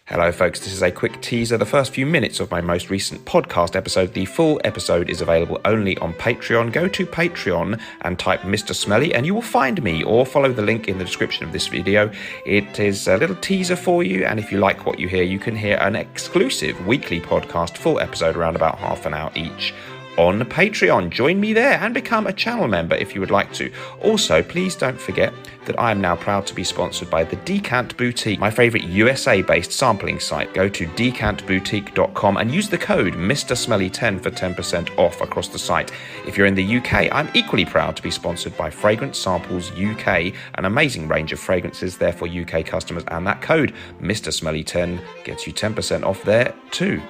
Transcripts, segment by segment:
Hello folks, this is a quick teaser, the first few minutes of my most recent podcast episode. The full episode is available only on Patreon. Go to Patreon and type Mr. Smelly and you will find me, or follow the link in the description of this video. It is a little teaser for you, and if you like what you hear, you can hear an exclusive weekly podcast, full episode around about half an hour each, on Patreon. Join me there and become a channel member if you would like to. Also, please don't forget that I am now proud to be sponsored by the Decant Boutique, my favourite USA-based sampling site. Go to decantboutique.com and use the code MrSmelly10 for 10% off across the site. If you're in the UK, I'm equally proud to be sponsored by Fragrance Samples UK, an amazing range of fragrances there for UK customers, and that code MrSmelly10 gets you 10% off there too.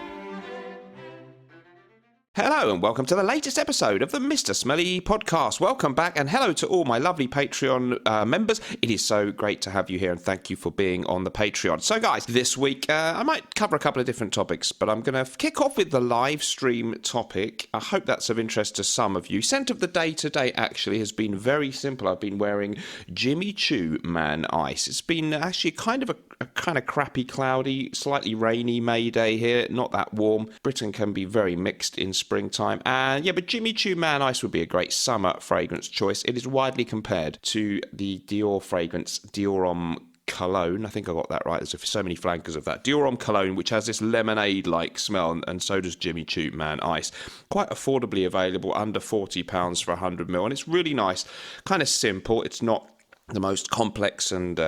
Hello and welcome to the latest episode of the Mr. Smelly podcast. Welcome back, and hello to all my lovely Patreon members. It is so great to have you here, and thank you for being on the Patreon. So guys, this week I might cover a couple of different topics, but I'm going to kick off with the live stream topic. I hope that's of interest to some of you. Scent of the day today actually has been very simple. I've been wearing Jimmy Choo Man Ice. It's been actually kind of a kind of crappy, cloudy, slightly rainy May day here, not that warm. Britain can be very mixed in springtime, and yeah, but Jimmy Choo Man Ice would be a great summer fragrance choice. It is widely compared to the Dior fragrance Dior Homme Cologne. I think I got that right. There's so many flankers of that. Dior Homme Cologne, which has this lemonade-like smell, and so does Jimmy Choo Man Ice. Quite affordably available, under £40 for 100ml, and it's really nice, kind of simple. It's not the most complex and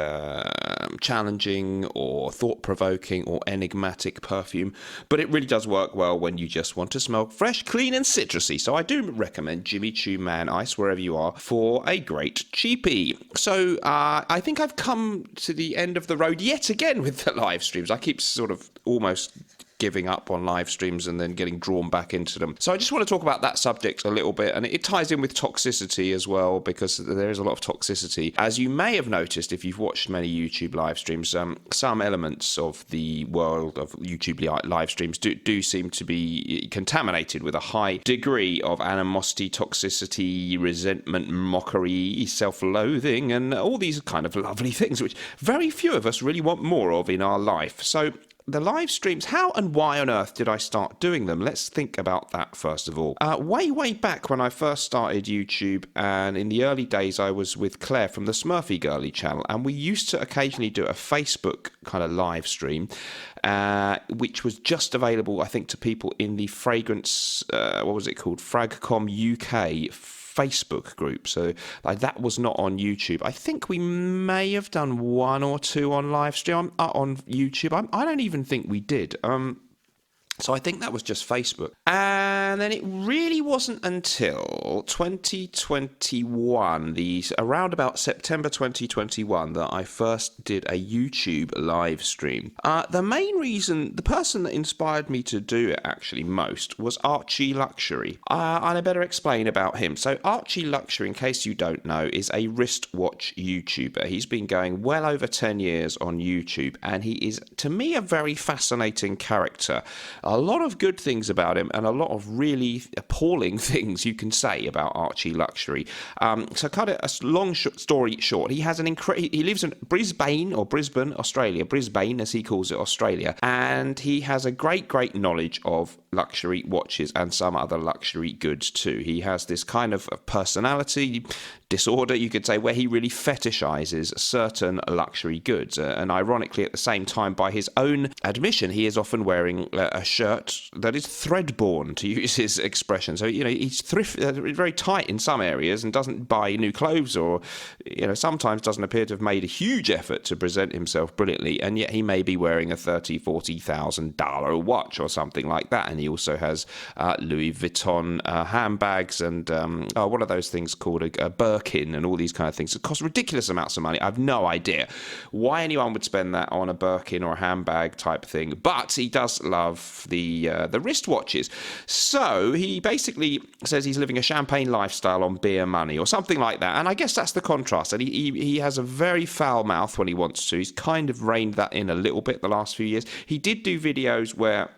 challenging or thought-provoking or enigmatic perfume, but it really does work well when you just want to smell fresh, clean and citrusy. So I do recommend Jimmy Choo Man Ice wherever you are for a great cheapie. So I think I've come to the end of the road yet again with the live streams. I keep sort of almost giving up on live streams and then getting drawn back into them. So I just want to talk about that subject a little bit, and it ties in with toxicity as well, because there is a lot of toxicity. As you may have noticed if you've watched many YouTube live streams, some elements of the world of YouTube live streams do seem to be contaminated with a high degree of animosity, toxicity, resentment, mockery, self-loathing, and all these kind of lovely things which very few of us really want more of in our life. So the live streams, how and why on earth did I start doing them? Let's think about that first of all. Way back when I first started YouTube, and in the early days I was with Claire from the Smurfy Girly channel, and we used to occasionally do a Facebook kind of live stream, which was just available, I think, to people in the fragrance, what was it called? Fragcom UK Facebook group. So that was not on YouTube. I think we may have done one or two on live stream on YouTube. I don't even think we did. So I think that was just Facebook. And then it really wasn't until 2021, around about September 2021, that I first did a YouTube live stream. The main reason, the person that inspired me to do it actually most, was Archie Luxury. And I better explain about him. So Archie Luxury, in case you don't know, is a wristwatch YouTuber. He's been going well over 10 years on YouTube, and he is, to me, a very fascinating character. A lot of good things about him and a lot of really appalling things you can say about Archie Luxury. So cut it a long story short, he has he lives in Brisbane, Australia, Brisbane as he calls it, Australia, and he has a great knowledge of luxury watches and some other luxury goods too. He has this kind of personality disorder, you could say, where he really fetishizes certain luxury goods. And ironically, at the same time, by his own admission, he is often wearing a shirt that is thread-borne, to use his expression. So, he's very tight in some areas and doesn't buy new clothes, or, sometimes doesn't appear to have made a huge effort to present himself brilliantly, and yet he may be wearing a $30,000-$40,000 watch or something like that. And he also has Louis Vuitton handbags and, what are those things called? A Birkin and all these kind of things. It costs ridiculous amounts of money. I've no idea why anyone would spend that on a Birkin or a handbag type thing, but he does love the wristwatches. So he basically says he's living a champagne lifestyle on beer money or something like that, and I guess that's the contrast. And he has a very foul mouth when he wants to. He's kind of reined that in a little bit the last few years. He did do videos where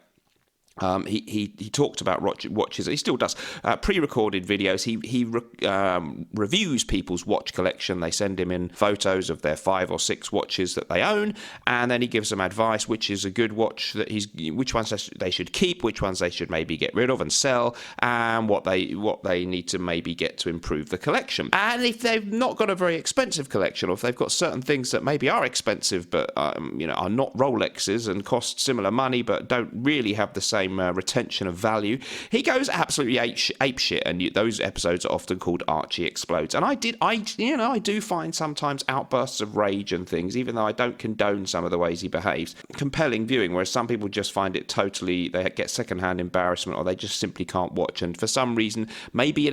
He talked about watches. He still does pre-recorded videos. He reviews people's watch collection. They send him in photos of their 5 or 6 watches that they own, and then he gives them advice which is a good watch which ones they should keep, which ones they should maybe get rid of and sell, and what they need to maybe get to improve the collection. And if they've not got a very expensive collection, or if they've got certain things that maybe are expensive but are not Rolexes and cost similar money but don't really have the same retention of value, he goes absolutely apeshit, and those episodes are often called Archie Explodes. And I do find sometimes outbursts of rage and things, even though I don't condone some of the ways he behaves, compelling viewing, whereas some people just find it totally, they get secondhand embarrassment, or they just simply can't watch. And for some reason, maybe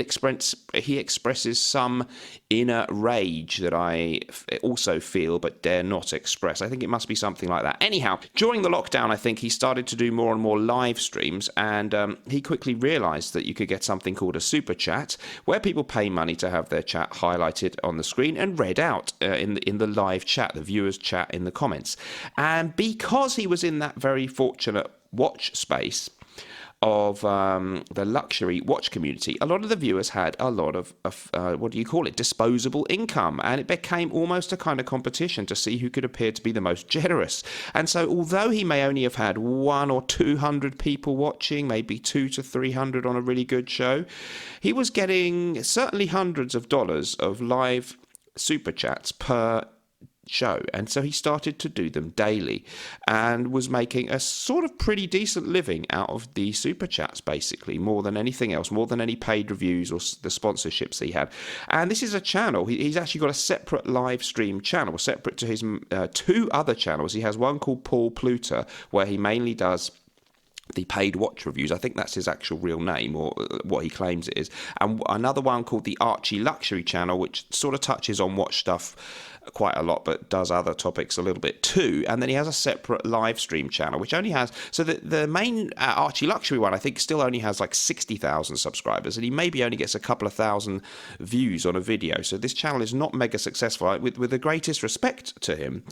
he expresses some inner rage that I also feel but dare not express. I think it must be something like that. Anyhow, during the lockdown, I think he started to do more and more live streams, and he quickly realised that you could get something called a super chat, where people pay money to have their chat highlighted on the screen and read out in the live chat, the viewers' chat in the comments. And because he was in that very fortunate watch space of the luxury watch community, a lot of the viewers had a lot of disposable income, and it became almost a kind of competition to see who could appear to be the most generous. And so although he may only have had 100 or 200 people watching, maybe 200 to 300 on a really good show, he was getting certainly hundreds of dollars of live super chats per show. And so he started to do them daily and was making a sort of pretty decent living out of the super chats, basically, more than anything else, more than any paid reviews or the sponsorships he had. And this is a channel, he's actually got a separate live stream channel, separate to his 2 other channels. He has one called Paul Pluter, where he mainly does the paid watch reviews. I think that's his actual real name, or what he claims it is. And another one called the Archie Luxury channel, which sort of touches on watch stuff quite a lot, but does other topics a little bit too. And then he has a separate live stream channel, which only has, so the main Archie Luxury one, I think, still only has like 60,000 subscribers, and he maybe only gets a couple of thousand views on a video. So this channel is not mega successful. With the greatest respect to him,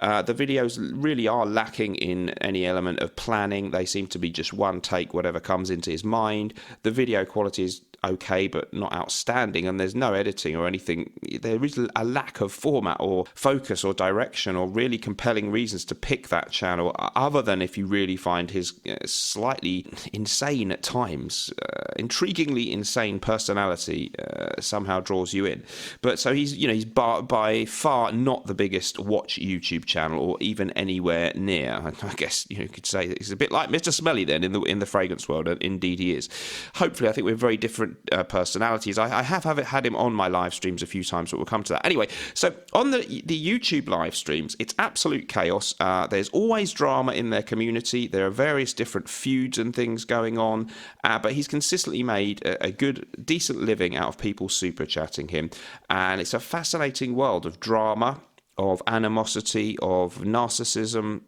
the videos really are lacking in any element of planning. They seem to be just one take, whatever comes into his mind. The video quality is okay, but not outstanding, and there's no editing or anything. There is a lack of format or focus or direction or really compelling reasons to pick that channel, other than if you really find his slightly insane at times, intriguingly insane personality somehow draws you in. But so he's by far not the biggest watch YouTube channel, or even anywhere near. I guess you could say that he's a bit like Mr. Smelly then in the fragrance world, and indeed he is. Hopefully, I think we're very different personalities. I have had him on my live streams a few times, but we'll come to that. Anyway, so on the YouTube live streams, it's absolute chaos. There's always drama in their community. There are various different feuds and things going on, but he's consistently made a good, decent living out of people super chatting him. And it's a fascinating world of drama, of animosity, of narcissism,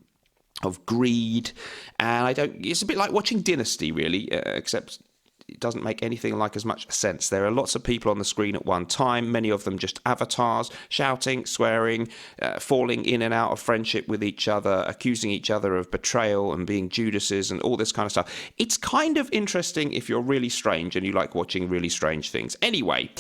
of greed. And it's a bit like watching Dynasty, really, except it doesn't make anything like as much sense. There are lots of people on the screen at one time, many of them just avatars, shouting, swearing, falling in and out of friendship with each other, accusing each other of betrayal and being Judases and all this kind of stuff. It's kind of interesting if you're really strange and you like watching really strange things. Anyway,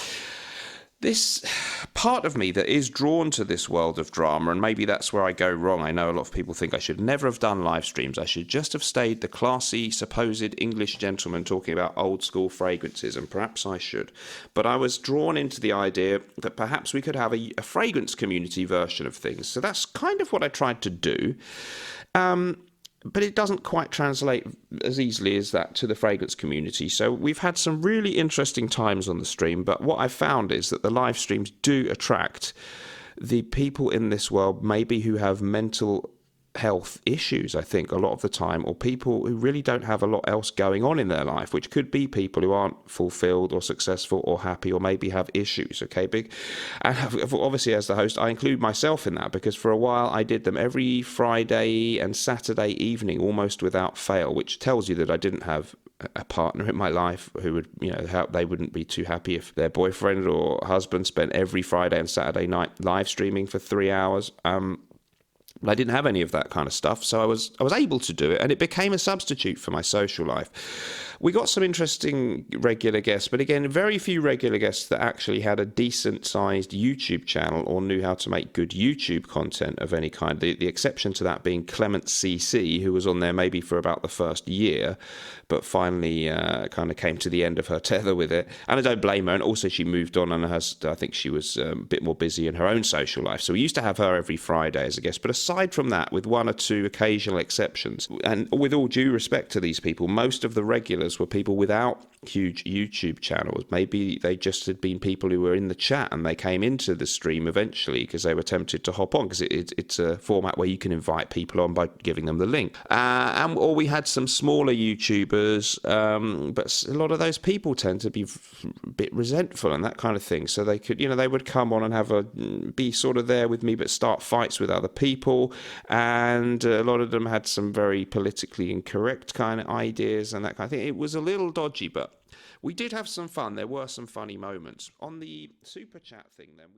this part of me that is drawn to this world of drama, and maybe that's where I go wrong. I know a lot of people think I should never have done live streams. I should just have stayed the classy, supposed English gentleman talking about old school fragrances, and perhaps I should. But I was drawn into the idea that perhaps we could have a fragrance community version of things. So that's kind of what I tried to do. But it doesn't quite translate as easily as that to the fragrance community. So we've had some really interesting times on the stream, but what I've found is that the live streams do attract the people in this world, maybe who have mental health issues, I think, a lot of the time, or people who really don't have a lot else going on in their life, which could be people who aren't fulfilled or successful or happy, or maybe have issues, okay? And obviously, as the host, I include myself in that, because for a while I did them every Friday and Saturday evening, almost without fail, which tells you that I didn't have a partner in my life who would, they wouldn't be too happy if their boyfriend or husband spent every Friday and Saturday night live streaming for 3 hours. But I didn't have any of that kind of stuff, so I was able to do it, and it became a substitute for my social life. We got some interesting regular guests, but again, very few regular guests that actually had a decent-sized YouTube channel or knew how to make good YouTube content of any kind. The exception to that being Clement CC, who was on there maybe for about the first year, but finally kind of came to the end of her tether with it. And I don't blame her, and also she moved on, and I think she was a bit more busy in her own social life. So we used to have her every Friday as a guest, but aside from that, with one or two occasional exceptions, and with all due respect to these people, most of the regulars were people without huge YouTube channels. Maybe they just had been people who were in the chat and they came into the stream eventually because they were tempted to hop on, because it's a format where you can invite people on by giving them the link. Or we had some smaller YouTubers, but a lot of those people tend to be a bit resentful and that kind of thing. So they could, they would come on and be sort of there with me, but start fights with other people. And a lot of them had some very politically incorrect kind of ideas and that kind of thing. It was a little dodgy, but we did have some fun. There were some funny moments. On the super chat thing then,